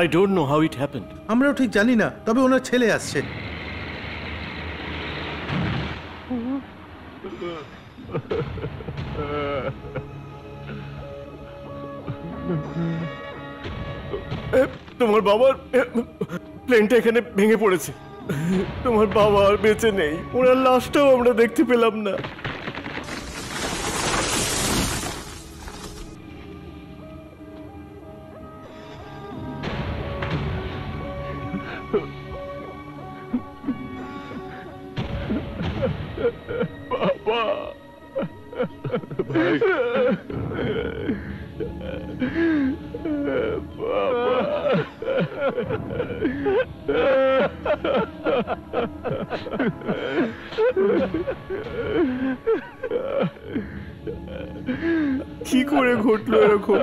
I don't know how it happened. আমরাও ঠিক জানি না, তবে ওনার ছেলে আসছে। তোমার বাবার প্লেনটা এখানে ভেঙে পড়েছে। তোমার বাবা আর বেঁচে নেই। ওনার লাশটাও আমরা দেখতে পেলাম না। বাবা ভাই কি করে ঘটলো এরকম?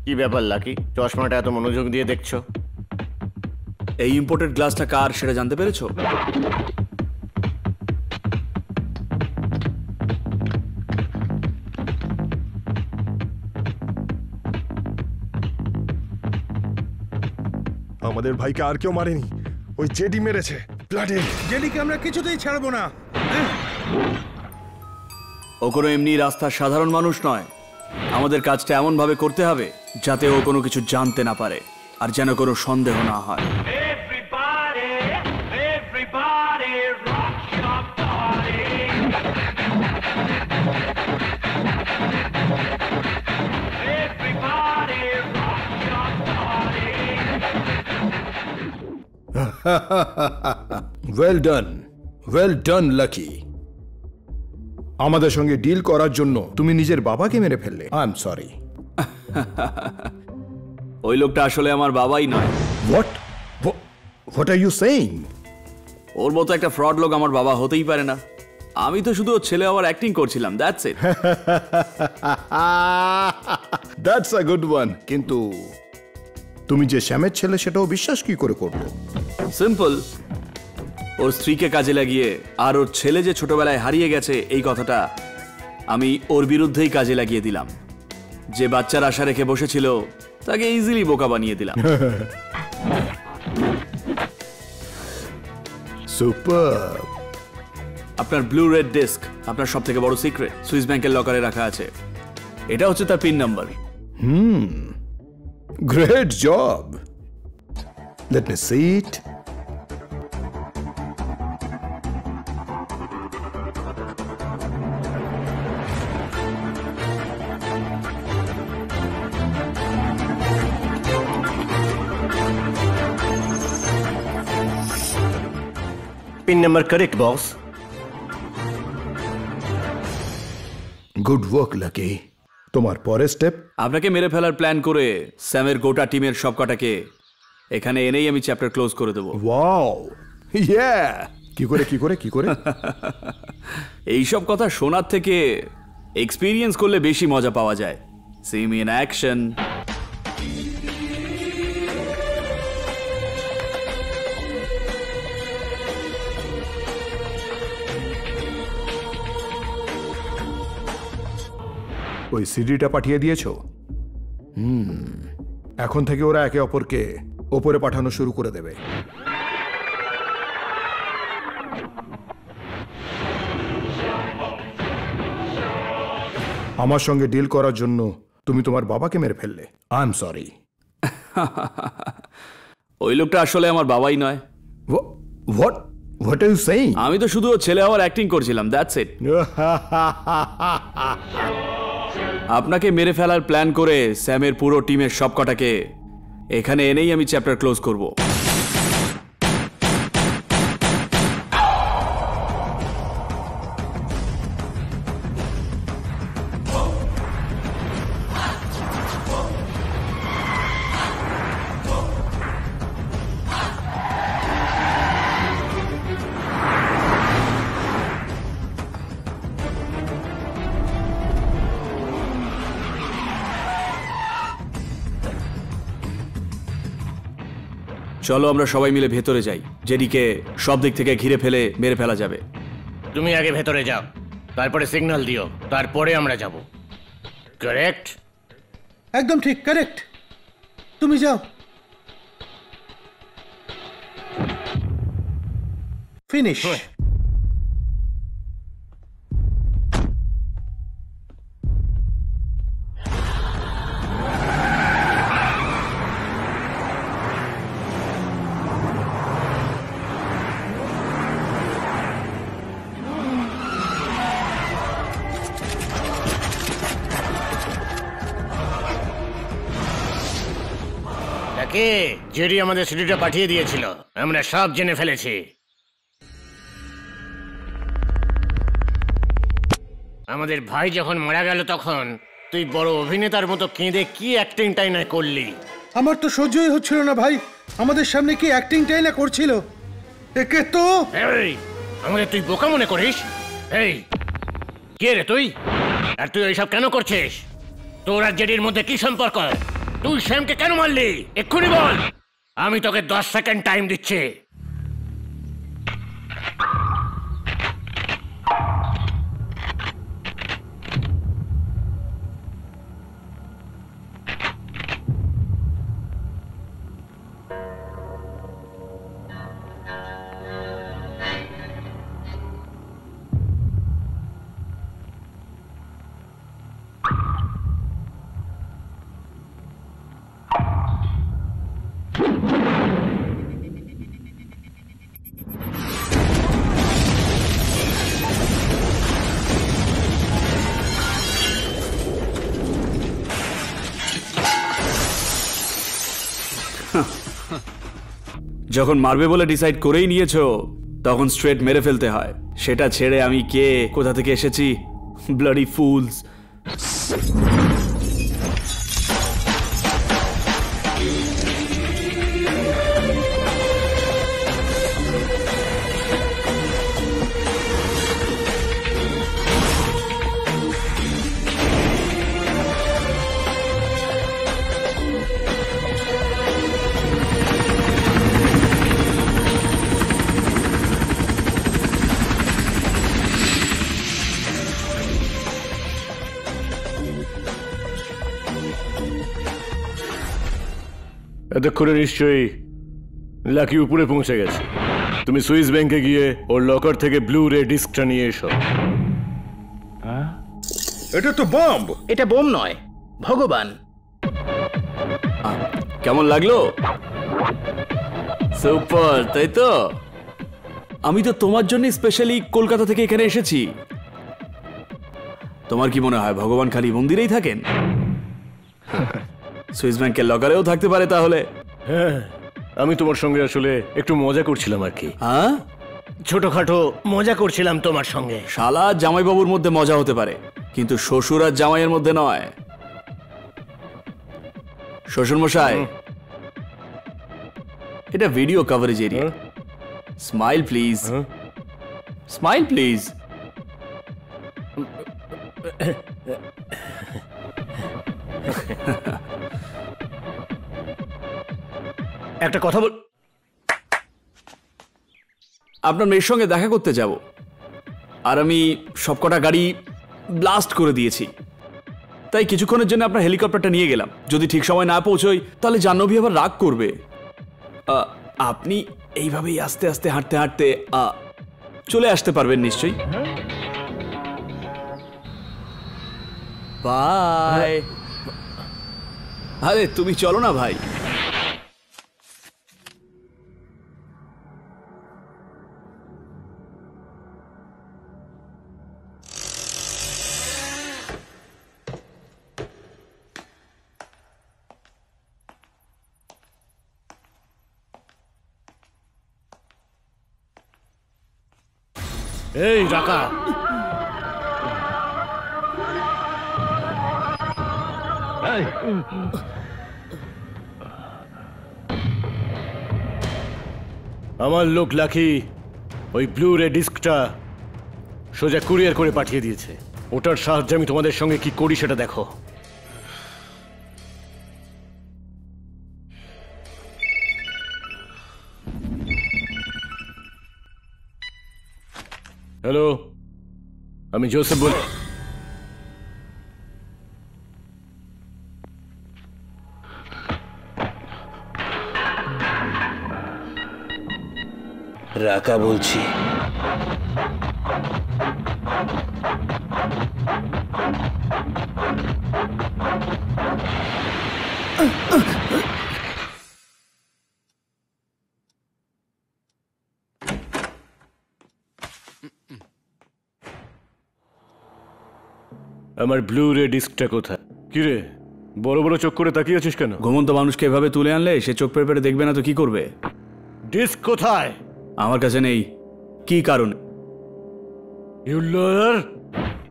কি ব্যাপার লাকি, চশমাটা এত মনোযোগ দিয়ে দেখছো? এই ইম্পোর্টেড গ্লাসটা কার সেটা জানতে পেরেছো? আমাদের ভাইকে আর কেউ মারেনি, ওই জেডি মেরেছে। ব্লাডে জেডিকে আমরা কিছুতেই ছাড়বো না। ও কোনো এমনি রাস্তার সাধারণ মানুষ নয়। আমাদের কাজটা এমন ভাবে করতে হবে যাতে ও কোনো কিছু জানতে না পারে, আর যেন কোনো সন্দেহ না হয়। Well done lucky. আমাদের সঙ্গে ডিল করার জন্য তুমি নিজের বাবাকে মেরে ফেললে। I am sorry. ওই লোকটা আসলে আমার বাবাই নয়। What are you saying? ওর মতো একটা ফ্রড লোক আমার বাবা হতেই পারে না। আমি তো শুধু ওর ছেলে হওয়ার অ্যাক্টিং করছিলাম, that's it. That's a good one. কিন্তু তুমি যে শ্যামের ছেলে সেটাও বিশ্বাস কি করে করলো? সিম্পল, ওর স্ত্রীকে কাজে লাগিয়ে আর ওর ছেলে যে ছোটবেলায় হারিয়ে গেছে এই কথাটা আমি ওর বিরুদ্ধেই কাজে লাগিয়ে দিলাম। যে বাচ্চার আশা রেখে বসেছিল তাকে ইজিলি বোকা বানিয়ে দিলাম। সুপার। আপনার ব্লু রেড ডিস্ক আপনার সব থেকে বড় সিক্রেট সুইস ব্যাংকের লকারে রাখা আছে। এটা হচ্ছে তার pin number. Great job. Let me see it. Pin number correct boss. Good work Lucky. তোমার পরের স্টেপ? আপনাকে মেরে ফেলার প্ল্যান করে স্যামের গোটা টিমের সবকটাকে এখানে এনেই আমি চ্যাপ্টার ক্লোজ করে দেবো। ওয়াও, ইয়া। কি করে কি করে কি করে? এইসব কথা শোনার থেকে এক্সপিরিয়েন্স করলে বেশি মজা পাওয়া যায়। See me in action. ওই সিডিটা পাঠিয়ে দিয়েছো? এখন থেকে ওরা একে অপরকে ওপরে পাঠানো শুরু করে দেবে। আমার সঙ্গে ডিল করার জন্য তুমি তোমার বাবাকে মেরে ফেললে। I am sorry. ওই লোকটা আসলে আমার বাবাই নয়। What are you saying? আমি তো শুধু ছেলে হওয়ার অ্যাক্টিং করছিলাম, দ্যাটস ইট। আপনাকে মেরে ফেলার প্ল্যান করে স্যামের পুরো টিমের সবকটাকে এখানে এনেই আমি চ্যাপ্টার ক্লোজ করব। চলো আমরা সবাই মিলে ভেতরে যাই, জেডিকে সব দিক থেকে ঘিরে ফেলে মেরে ফেলা যাবে। তুমি আগে ভেতরে যাও, তারপরে সিগন্যাল দিও, তারপরে আমরা যাব। কারেক্ট? একদম ঠিক, কারেক্ট। তুমি যাও। ফিনিশ। নাকি জেডি আমাদের সিডিটা পাঠিয়ে দিয়েছিল, আমরা সব জেনে ফেলেছি। আমাদের ভাই যখন মারা গেল তখন তুই বড় অভিনেতার মতো কেঁদে কি অ্যাক্টিংটাই না করলি। আমার তো সহ্যই হচ্ছিল না ভাই, আমাদের সামনে কি অ্যাক্টিংটাই না করছিল। একে তো এই, আমাদের তুই বোকা মনে করিস? এই, কে রে তুই? আর তুই এইসব কেন করছিস? তোর আর জেডির মধ্যে কি সম্পর্ক? তুই শ্যামকে কেন মারলি? এক্ষুনি বল, আমি তোকে 10 সেকেন্ড টাইম দিচ্ছি। যখন মারবে বলে ডিসাইড করেই নিয়েছো তখন স্ট্রেট মেরে ফেলতে হয়। সেটা ছেড়ে আমি কে, কোথা থেকে এসেছি, ব্লাডি ফুলস। এতক্ষণে নিশ্চয়ই লাকি উপরে পৌঁছে গেছে। তুমি সুইস ব্যাংকে গিয়ে ওর লকার থেকে ব্লু রে ডিস্কটা নিয়ে এসো। এটা তো বম্ব। এটা বোম নয়, ভগবান। কেমন লাগলো? সুপার, তাই তো? আমি তো তোমার জন্য স্পেশালি কলকাতা থেকে এখানে এসেছি। তোমার কি মনে হয় ভগবান খালি মন্দিরেই থাকেন? সুইস ব্যাংকের লকারেও থাকতে পারে তাহলে। হ্যাঁ, আমি তোমার সঙ্গে আসলে একটু মজা করছিলাম আর কি। হ্যাঁ, ছোটখাটো মজা করছিলাম তোমার সঙ্গে। শালা জামাইবাবুর মধ্যে মজা হতে পারে, কিন্তু শ্বশুর আর জামাইয়ের মধ্যে নয়। শ্বশুর মশাই, এটা video coverage area. Smile please, smile please. একটা কথা বল। আপনার মেয়ের সঙ্গে দেখা করতে যাব, আর আমি সবকটা গাড়ি ব্লাস্ট করে দিয়েছি। তাই কিছুক্ষণের জন্য আপনার হেলিকপ্টারটা নিয়ে গেলাম। যদি ঠিক সময় না পৌঁছই তাহলে জাহ্নবী আবার রাগ করবে। আপনি এইভাবেই আস্তে আস্তে হাঁটতে হাঁটতে চলে আসতে পারবেন নিশ্চয়ই। বাই। আরে তুমি চলো না ভাই। এই রাকা, আমার লোক লাকি ওই ব্লু রে ডিস্কটা সোজা কুরিয়ার করে পাঠিয়ে দিয়েছে। ওটার সাহায্যে আমি তোমাদের সঙ্গে কি করি সেটা দেখো। হ্যালো, আমি জোসেফ বল। রাকা বলছি। আমার ব্লু রে ডিস্কটা কোথায়? কিরে, বড় বড় চোখ করে তাকিয়ে আছিস কেন? ঘুমন্ত মানুষকে এভাবে তুলে আনলে সে চোখ পেরে পেরে দেখবে না তো কি করবে? ডিস্ক কোথায়? আমার কাছে নেই। কি কারণে? ইউ লয়ার,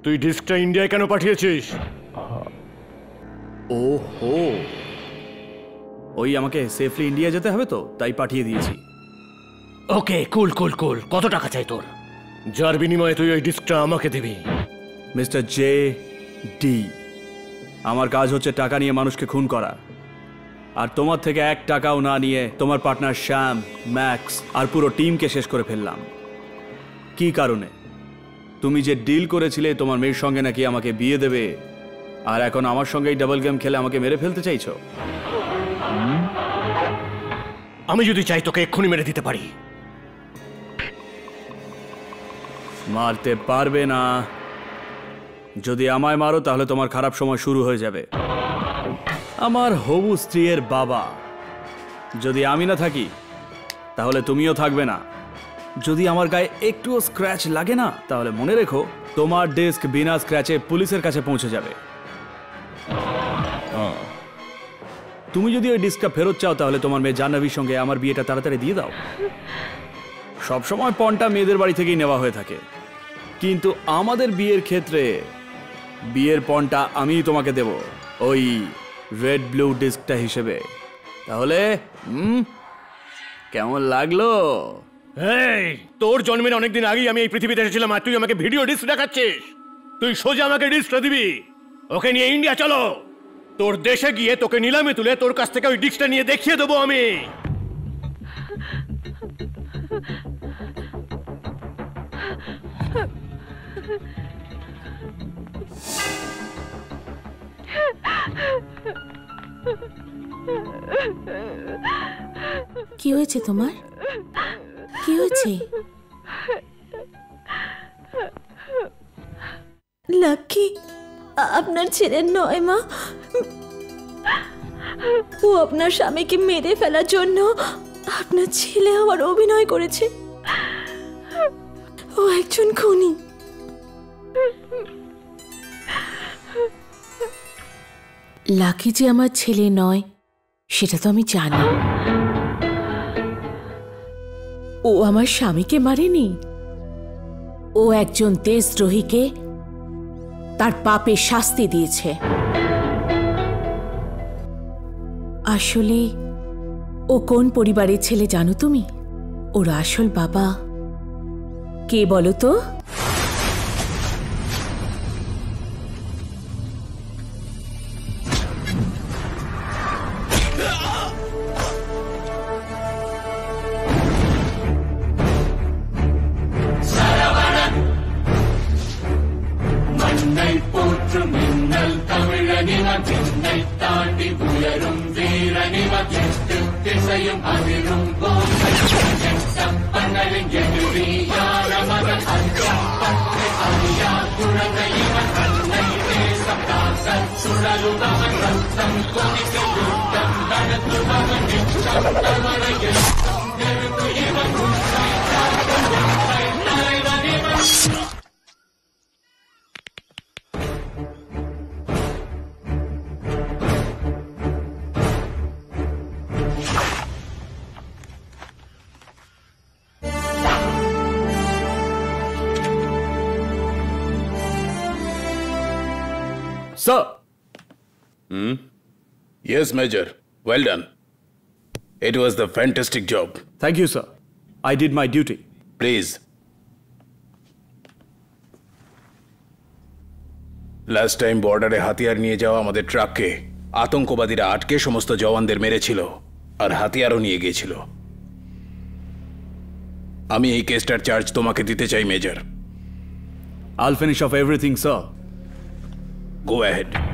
তুই ডিস্কটা ইন্ডিয়ায় কেন পাঠিয়েছিস? ওহো, ওই আমাকে সেফলি ইন্ডিয়া যেতে হবে তো তাই পাঠিয়ে দিয়েছি। ওকে, কুল কুল কুল। কত টাকা চাই তোর? যার বিনিময়ে তুই ওই ডিস্কটা আমাকে দিবি। মিস্টার জে ডি, আমার কাজ হচ্ছে টাকা নিয়ে মানুষকে খুন করা, আর তোমার থেকে 1 টাকাও না নিয়ে তোমার পার্টনার শ্যাম, ম্যাক্স আর পুরো টিমকে শেষ করে ফেললাম। কি কারণে? তুমি যে ডিল করেছিলে তোমার মেয়ের সঙ্গে নাকি আমাকে বিয়ে দেবে, আর এখন আমার সঙ্গেই ডাবল গেম খেলে আমাকে মেরে ফেলতে চাইছো? আমি যদি চাই তোকে এক্ষুনি মেরে দিতে পারি। মারতে পারবে না। যদি আমায় মারো তাহলে তোমার খারাপ সময় শুরু হয়ে যাবে। আমার হবু স্ত্রীর বাবা, যদি আমি না থাকি তাহলে তুমিও থাকবে না। যদি আমার গায়ে একটুও স্ক্র্যাচ লাগে না তাহলে মনে রেখো তোমার ডিস্ক বিনা স্ক্র্যাচে পুলিশের কাছে পৌঁছে যাবে। তুমি যদি ওই ডিস্কটা ফেরত চাও তাহলে তোমার মেয়ে জাহ্নবীর সঙ্গে আমার বিয়েটা তাড়াতাড়ি দিয়ে দাও। সবসময় পণটা মেয়েদের বাড়ি থেকেই নেওয়া হয়ে থাকে, কিন্তু আমাদের বিয়ের ক্ষেত্রে বিয়ের পণটা আমিই তোমাকে দেব, ওই রেড ব্লু ডিস্কটা হিসেবে। তাহলে কেমন লাগলো? এই, তোর জন্মের অনেকদিন আগেই আমি এই পৃথিবীতে এসেছিলাম, আর তুই আমাকে ভিডিও ডিস্ক দেখাচ্ছিস? তুই সোজা আমাকে ডিস্কটা দিবি। ওকে নিয়ে ইন্ডিয়া চলো। তোর দেশে গিয়ে তোকে নিলামে তুলে তোর কাছ থেকে ওই ডিস্কটা নিয়ে দেখিয়ে দেবো আমি। কি হয়েছে তোমার? কি হয়েছে? লাকি আপনার ছেলের নয় মা, ও আপনার স্বামীকে মেরে ফেলার জন্য আপনার ছেলে আবার অভিনয় করেছে। ও একজন খুনি। লাকি যে আমার ছেলে নয় সেটা তো আমি জানি। ও আমার স্বামীকে মারেনি, ও একজন দেশদ্রোহীকে তার পাপের শাস্তি দিয়েছে। আসলে ও কোন পরিবারের ছেলে জানো তুমি? ওর আসল বাবা কে বলো তো? Sir! Yes, Major. Well done. It was the fantastic job. Thank you, sir. I did my duty. Please. Last time বর্ডারে হাতিয়ার নিয়ে যাওয়া আমাদের ট্রাককে আতঙ্কবাদীরা আটকে সমস্ত জওয়ানদের মেরেছিল আর হাতিয়ারও নিয়ে গিয়েছিল। আমি এই কেসটার চার্জ তোমাকে দিতে চাই major. I'll finish off everything, sir. Go ahead.